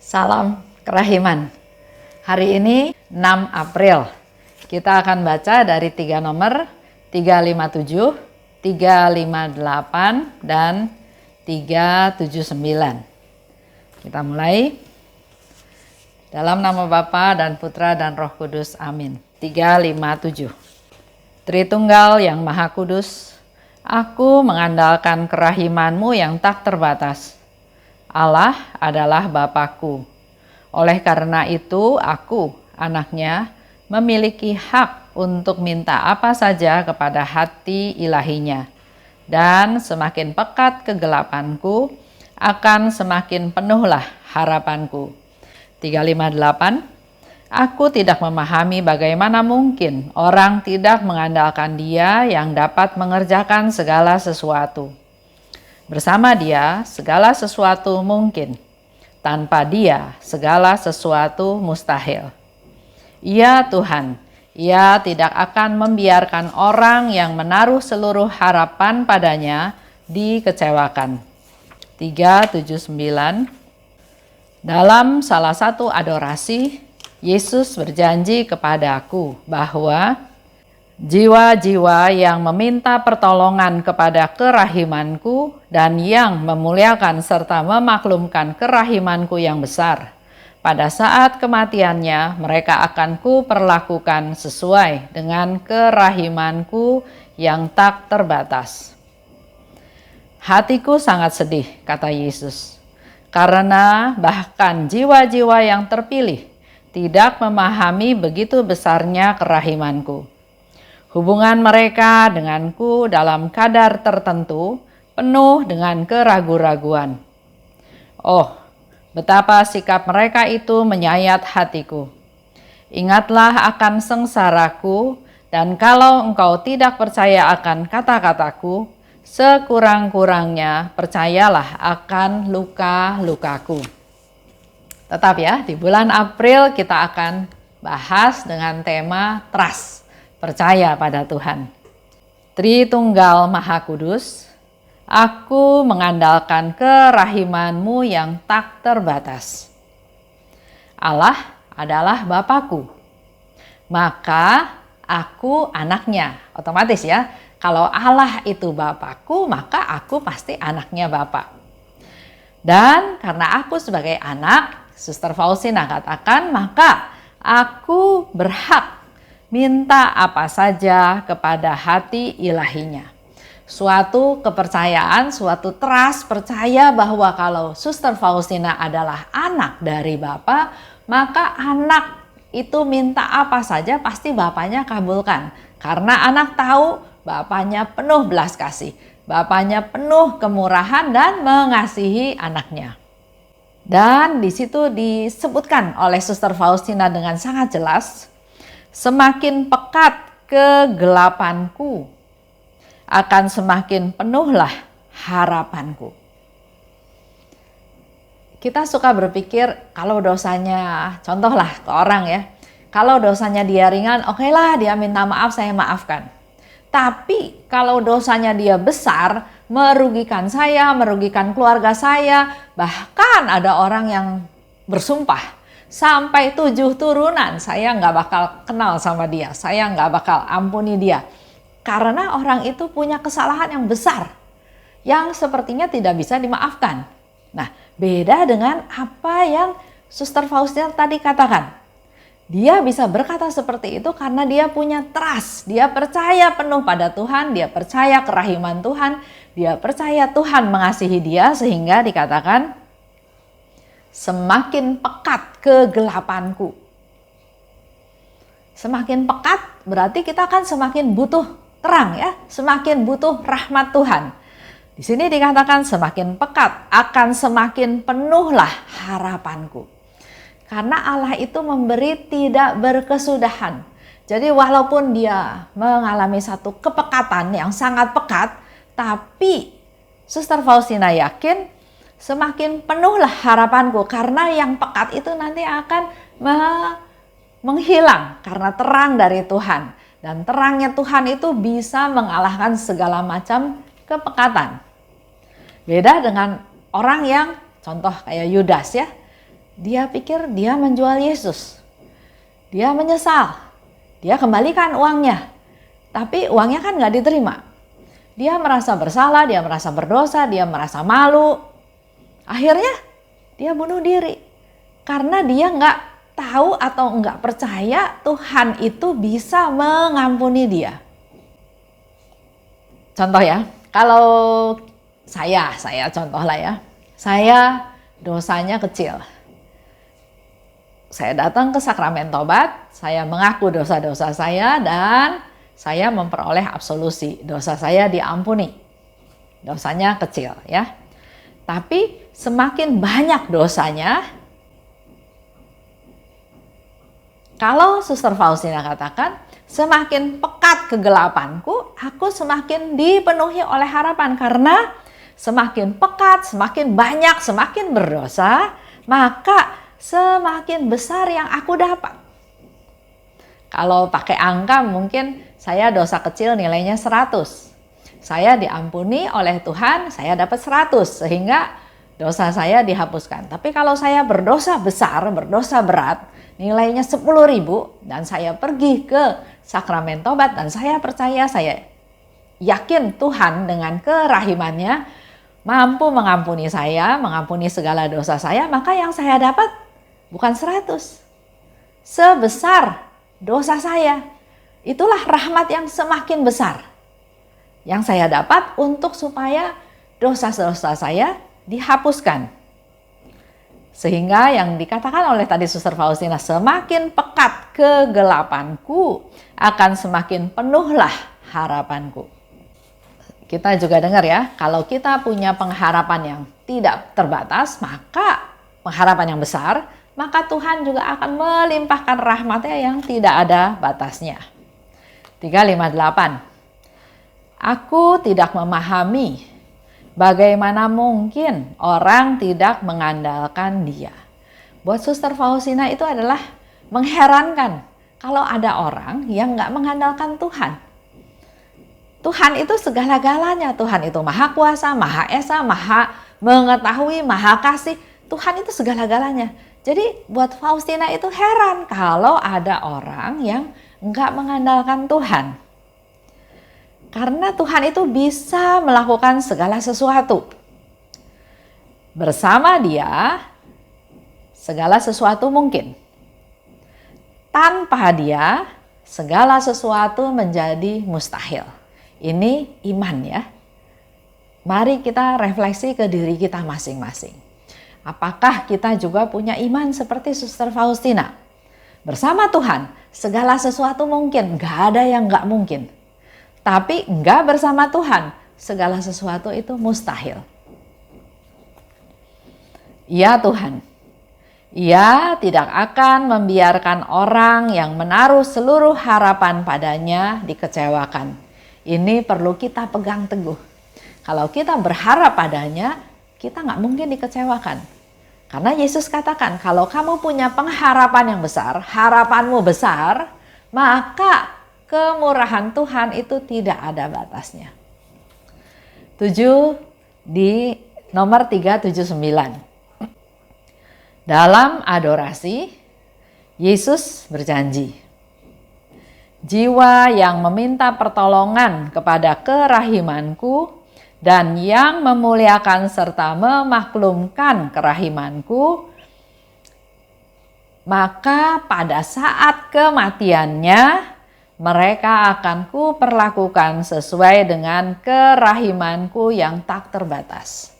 Salam kerahiman. Hari ini 6 April. Kita akan baca dari 3 nomor 357, 358, dan 379. Kita mulai. Dalam nama Bapa dan Putra dan Roh Kudus. Amin. 357. Tritunggal yang Maha Kudus, aku mengandalkan kerahiman-Mu yang tak terbatas. Allah adalah Bapakku. Oleh karena itu, aku, anaknya, memiliki hak untuk minta apa saja kepada hati ilahinya. Dan semakin pekat kegelapanku, akan semakin penuhlah harapanku. 358. Aku tidak memahami bagaimana mungkin orang tidak mengandalkan Dia yang dapat mengerjakan segala sesuatu. Bersama Dia, segala sesuatu mungkin. Tanpa Dia, segala sesuatu mustahil. Ia Tuhan, Ia tidak akan membiarkan orang yang menaruh seluruh harapan padanya dikecewakan. 379. Dalam salah satu adorasi, Yesus berjanji kepadaku bahwa jiwa-jiwa yang meminta pertolongan kepada kerahimanku dan yang memuliakan serta memaklumkan kerahimanku yang besar, pada saat kematiannya mereka akan kuperlakukan sesuai dengan kerahimanku yang tak terbatas. Hatiku sangat sedih, kata Yesus, karena bahkan jiwa-jiwa yang terpilih tidak memahami begitu besarnya kerahimanku. Hubungan mereka denganku dalam kadar tertentu penuh dengan keraguan-raguan. Oh, betapa sikap mereka itu menyayat hatiku. Ingatlah akan sengsaraku, dan kalau engkau tidak percaya akan kata-kataku, sekurang-kurangnya percayalah akan luka-lukaku. Tetap ya, di bulan April kita akan bahas dengan tema trust. Percaya pada Tuhan. Tritunggal Maha Kudus, aku mengandalkan kerahiman-Mu yang tak terbatas. Allah adalah Bapakku, maka aku anaknya. Otomatis ya, kalau Allah itu Bapakku, maka aku pasti anaknya Bapak. Dan karena aku sebagai anak, Suster Faustina katakan, maka aku berhak minta apa saja kepada hati ilahinya. Suatu kepercayaan, suatu trust, percaya bahwa kalau Suster Faustina adalah anak dari Bapa, maka anak itu minta apa saja pasti Bapaknya kabulkan. Karena anak tahu Bapaknya penuh belas kasih, Bapaknya penuh kemurahan dan mengasihi anaknya. Dan di situ disebutkan oleh Suster Faustina dengan sangat jelas, semakin pekat kegelapanku, akan semakin penuhlah harapanku. Kita suka berpikir kalau dosanya, contohlah ke orang ya, kalau dosanya dia ringan, oke lah dia minta maaf, saya maafkan. Tapi kalau dosanya dia besar, merugikan saya, merugikan keluarga saya, bahkan ada orang yang bersumpah, sampai 7 turunan saya nggak bakal kenal sama dia, saya nggak bakal ampuni dia. Karena orang itu punya kesalahan yang besar, yang sepertinya tidak bisa dimaafkan. Nah, beda dengan apa yang Suster Faustina tadi katakan. Dia bisa berkata seperti itu karena dia punya trust, dia percaya penuh pada Tuhan, dia percaya kerahiman Tuhan, dia percaya Tuhan mengasihi dia, sehingga dikatakan, semakin pekat kegelapanku. Semakin pekat berarti kita akan semakin butuh terang ya, semakin butuh rahmat Tuhan. Di sini dikatakan semakin pekat akan semakin penuhlah harapanku. Karena Allah itu memberi tidak berkesudahan. Jadi walaupun dia mengalami satu kepekatan yang sangat pekat, tapi Suster Faustina yakin semakin penuhlah harapanku, karena yang pekat itu nanti akan menghilang karena terang dari Tuhan. Dan terangnya Tuhan itu bisa mengalahkan segala macam kepekatan. Beda dengan orang yang contoh kayak Yudas ya. Dia pikir dia menjual Yesus. Dia menyesal. Dia kembalikan uangnya. Tapi uangnya kan nggak diterima. Dia merasa bersalah, dia merasa berdosa, dia merasa malu. Akhirnya dia bunuh diri. Karena dia nggak tahu atau nggak percaya Tuhan itu bisa mengampuni dia. Contoh ya, kalau saya contoh lah ya. Saya dosanya kecil. Saya datang ke sakramen tobat, saya mengaku dosa-dosa saya dan saya memperoleh absolusi. Dosa saya diampuni. Dosanya kecil ya. Tapi semakin banyak dosanya, kalau Suster Faustina katakan, semakin pekat kegelapanku, aku semakin dipenuhi oleh harapan. Karena semakin pekat, semakin banyak, semakin berdosa, maka semakin besar yang aku dapat. Kalau pakai angka mungkin saya dosa kecil nilainya 100. Saya diampuni oleh Tuhan, saya dapat 100 sehingga dosa saya dihapuskan. Tapi kalau saya berdosa besar, berdosa berat, nilainya 10.000 dan saya pergi ke sakramen tobat dan saya percaya, saya yakin Tuhan dengan kerahimannya mampu mengampuni saya, mengampuni segala dosa saya, maka yang saya dapat bukan 100. Sebesar dosa saya. Itulah rahmat yang semakin besar yang saya dapat untuk supaya dosa-dosa saya dihapuskan. Sehingga yang dikatakan oleh tadi Suster Faustina, semakin pekat kegelapanku, akan semakin penuhlah harapanku. Kita juga dengar ya, kalau kita punya pengharapan yang tidak terbatas, maka pengharapan yang besar, maka Tuhan juga akan melimpahkan rahmatnya yang tidak ada batasnya. 358. Aku tidak memahami bagaimana mungkin orang tidak mengandalkan Dia. Buat Suster Faustina itu adalah mengherankan kalau ada orang yang nggak mengandalkan Tuhan. Tuhan itu segala-galanya. Tuhan itu Maha Kuasa, Maha Esa, Maha Mengetahui, Maha Kasih. Tuhan itu segala-galanya. Jadi buat Faustina itu heran kalau ada orang yang nggak mengandalkan Tuhan. Karena Tuhan itu bisa melakukan segala sesuatu. Bersama Dia, segala sesuatu mungkin. Tanpa Dia, segala sesuatu menjadi mustahil. Ini iman ya. Mari kita refleksi ke diri kita masing-masing. Apakah kita juga punya iman seperti Suster Faustina? Bersama Tuhan, segala sesuatu mungkin, gak ada yang gak mungkin. Tapi enggak bersama Tuhan, segala sesuatu itu mustahil. Ya Tuhan, Ia tidak akan membiarkan orang yang menaruh seluruh harapan padanya dikecewakan. Ini perlu kita pegang teguh. Kalau kita berharap padanya, kita nggak mungkin dikecewakan. Karena Yesus katakan, kalau kamu punya pengharapan yang besar, harapanmu besar, maka kemurahan Tuhan itu tidak ada batasnya. 7 di nomor 379. Dalam adorasi, Yesus berjanji, jiwa yang meminta pertolongan kepada kerahimanku dan yang memuliakan serta memaklumkan kerahimanku, maka pada saat kematiannya mereka akan kuperlakukan sesuai dengan kerahimanku yang tak terbatas.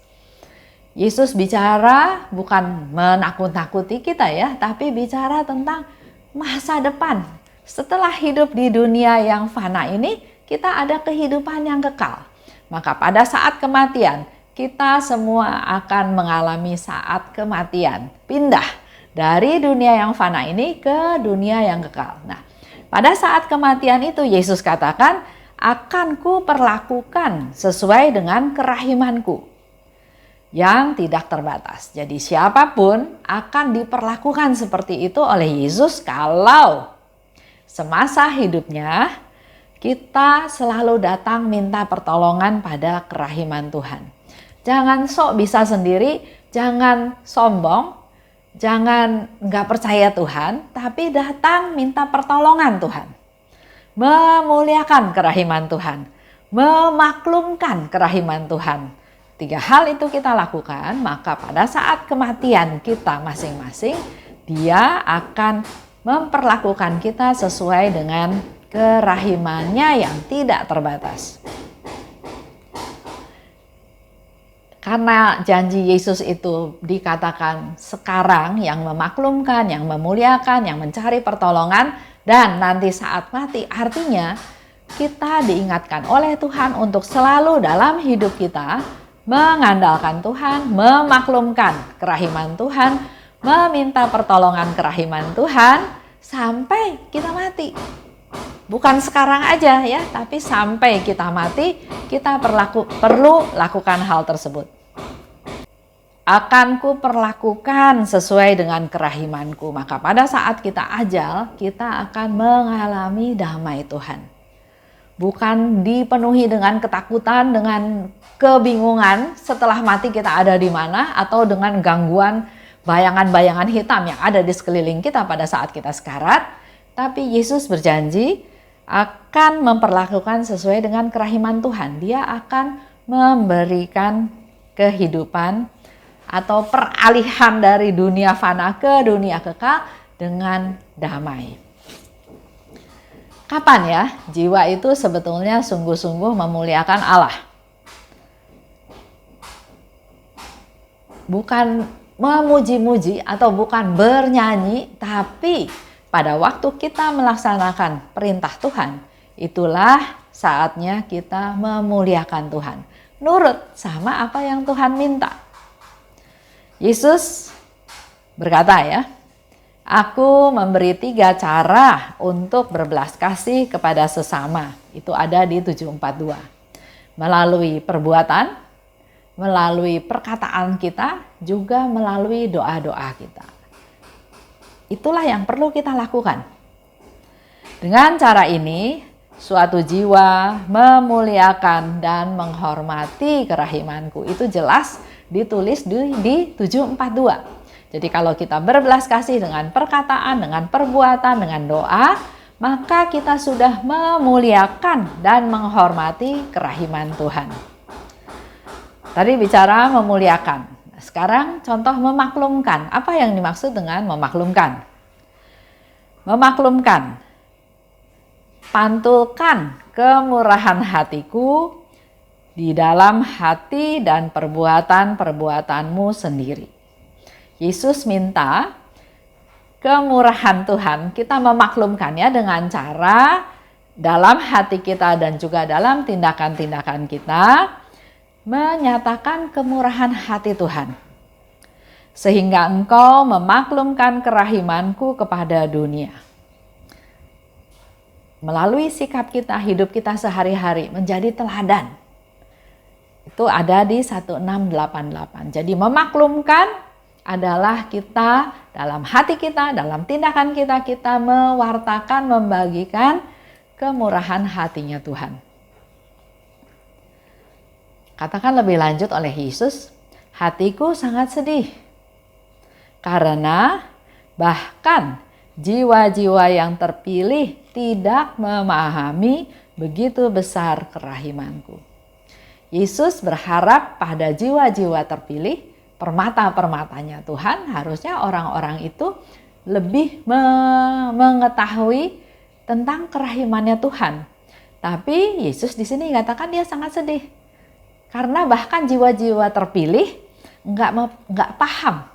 Yesus bicara bukan menakut-nakuti kita ya, tapi bicara tentang masa depan. Setelah hidup di dunia yang fana ini, kita ada kehidupan yang kekal. Maka pada saat kematian, kita semua akan mengalami saat kematian. Pindah dari dunia yang fana ini ke dunia yang kekal. Nah, pada saat kematian itu Yesus katakan, akan kuperlakukan sesuai dengan kerahimanku yang tidak terbatas. Jadi siapapun akan diperlakukan seperti itu oleh Yesus kalau semasa hidupnya kita selalu datang minta pertolongan pada kerahiman Tuhan. Jangan sok bisa sendiri, jangan sombong, jangan nggak percaya Tuhan, tapi datang minta pertolongan Tuhan. Memuliakan kerahiman Tuhan, memaklumkan kerahiman Tuhan. 3 hal itu kita lakukan, maka pada saat kematian kita masing-masing, Dia akan memperlakukan kita sesuai dengan kerahimannya yang tidak terbatas. Karena janji Yesus itu dikatakan sekarang yang memaklumkan, yang memuliakan, yang mencari pertolongan, dan nanti saat mati, artinya kita diingatkan oleh Tuhan untuk selalu dalam hidup kita mengandalkan Tuhan, memaklumkan kerahiman Tuhan, meminta pertolongan kerahiman Tuhan sampai kita mati. Bukan sekarang aja ya, tapi sampai kita mati kita perlu lakukan hal tersebut. Akan ku perlakukan sesuai dengan kerahimanku. Maka pada saat kita ajal, kita akan mengalami damai Tuhan. Bukan dipenuhi dengan ketakutan, dengan kebingungan setelah mati kita ada di mana, atau dengan gangguan bayangan-bayangan hitam yang ada di sekeliling kita pada saat kita sekarat. Tapi Yesus berjanji akan memperlakukan sesuai dengan kerahiman Tuhan. Dia akan memberikan kehidupan atau peralihan dari dunia fana ke dunia kekal dengan damai. Kapan ya jiwa itu sebetulnya sungguh-sungguh memuliakan Allah? Bukan memuji-muji atau bukan bernyanyi, tapi pada waktu kita melaksanakan perintah Tuhan, itulah saatnya kita memuliakan Tuhan. Nurut sama apa yang Tuhan minta. Yesus berkata ya, aku memberi 3 cara untuk berbelas kasih kepada sesama. Itu ada di 742. Melalui perbuatan, melalui perkataan kita, juga melalui doa-doa kita. Itulah yang perlu kita lakukan. Dengan cara ini, suatu jiwa memuliakan dan menghormati kerahimanku. Itu jelas ditulis di 742. Jadi kalau kita berbelas kasih dengan perkataan, dengan perbuatan, dengan doa, maka kita sudah memuliakan dan menghormati kerahiman Tuhan. Tadi bicara memuliakan. Sekarang contoh memaklumkan. Apa yang dimaksud dengan memaklumkan? Memaklumkan. Pantulkan kemurahan hatiku di dalam hati dan perbuatan-perbuatanmu sendiri. Yesus minta kemurahan Tuhan kita memaklumkannya dengan cara dalam hati kita dan juga dalam tindakan-tindakan kita menyatakan kemurahan hati Tuhan. Sehingga engkau memaklumkan kerahimanku kepada dunia. Melalui sikap kita, hidup kita sehari-hari menjadi teladan. Itu ada di 1688. Jadi memaklumkan adalah kita dalam hati kita, dalam tindakan kita, kita mewartakan, membagikan kemurahan hatinya Tuhan. Katakan lebih lanjut oleh Yesus, hatiku sangat sedih. Karena bahkan jiwa-jiwa yang terpilih tidak memahami begitu besar kerahimanku. Yesus berharap pada jiwa-jiwa terpilih, permata-permatanya Tuhan, harusnya orang-orang itu lebih mengetahui tentang kerahimannya Tuhan. Tapi Yesus di sini katakan dia sangat sedih. Karena bahkan jiwa-jiwa terpilih nggak paham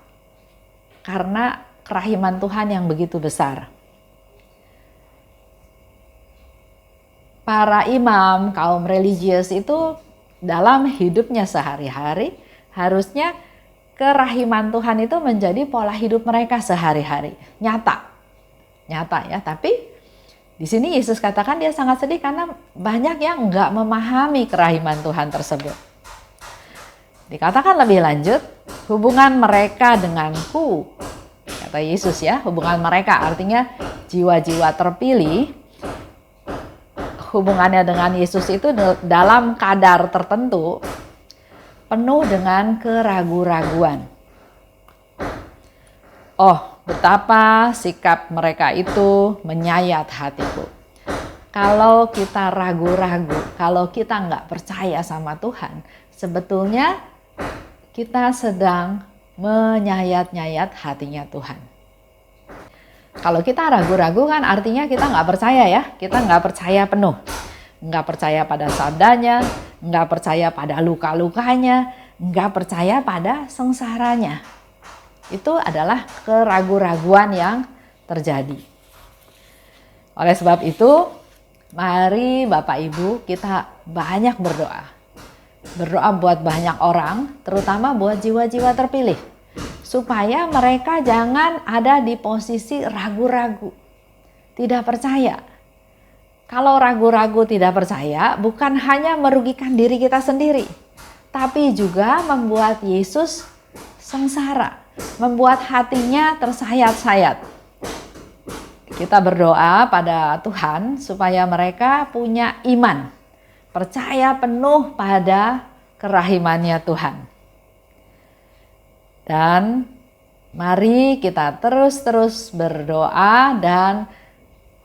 karena kerahiman Tuhan yang begitu besar. Para imam, kaum religius itu dalam hidupnya sehari-hari harusnya kerahiman Tuhan itu menjadi pola hidup mereka sehari-hari. Nyata ya. Tapi di sini Yesus katakan dia sangat sedih karena banyak yang nggak memahami kerahiman Tuhan tersebut. Dikatakan lebih lanjut, hubungan mereka denganku, kata Yesus ya, hubungan mereka artinya jiwa-jiwa terpilih, hubungannya dengan Yesus itu dalam kadar tertentu penuh dengan keraguan-raguan. oh betapa sikap mereka itu menyayat hatiku. Kalau kita ragu-ragu, kalau kita nggak percaya sama Tuhan, sebetulnya kita sedang menyayat-nyayat hatinya Tuhan. Kalau kita ragu-ragu kan artinya kita nggak percaya ya, kita nggak percaya penuh. Nggak percaya pada sabdanya, nggak percaya pada luka-lukanya, nggak percaya pada sengsaranya. Itu adalah keraguan-raguan yang terjadi. Oleh sebab itu, mari Bapak Ibu kita banyak berdoa. Berdoa buat banyak orang, terutama buat jiwa-jiwa terpilih. Supaya mereka jangan ada di posisi ragu-ragu, tidak percaya. Kalau ragu-ragu tidak percaya, bukan hanya merugikan diri kita sendiri, tapi juga membuat Yesus sengsara, membuat hatinya tersayat-sayat. Kita berdoa pada Tuhan supaya mereka punya iman, percaya penuh pada kerahimannya Tuhan. Dan mari kita terus-terus berdoa dan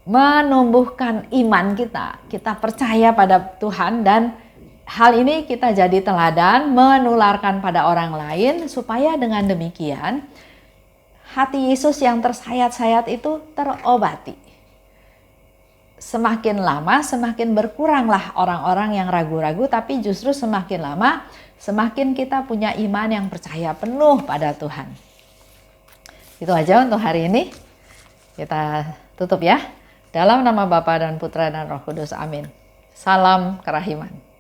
menumbuhkan iman kita. Kita percaya pada Tuhan dan hal ini kita jadi teladan menularkan pada orang lain supaya dengan demikian hati Yesus yang tersayat-sayat itu terobati. Semakin lama semakin berkuranglah orang-orang yang ragu-ragu, tapi justru semakin lama semakin kita punya iman yang percaya penuh pada Tuhan. Itu aja untuk hari ini. Kita tutup ya. Dalam nama Bapa dan Putra dan Roh Kudus. Amin. Salam kerahiman.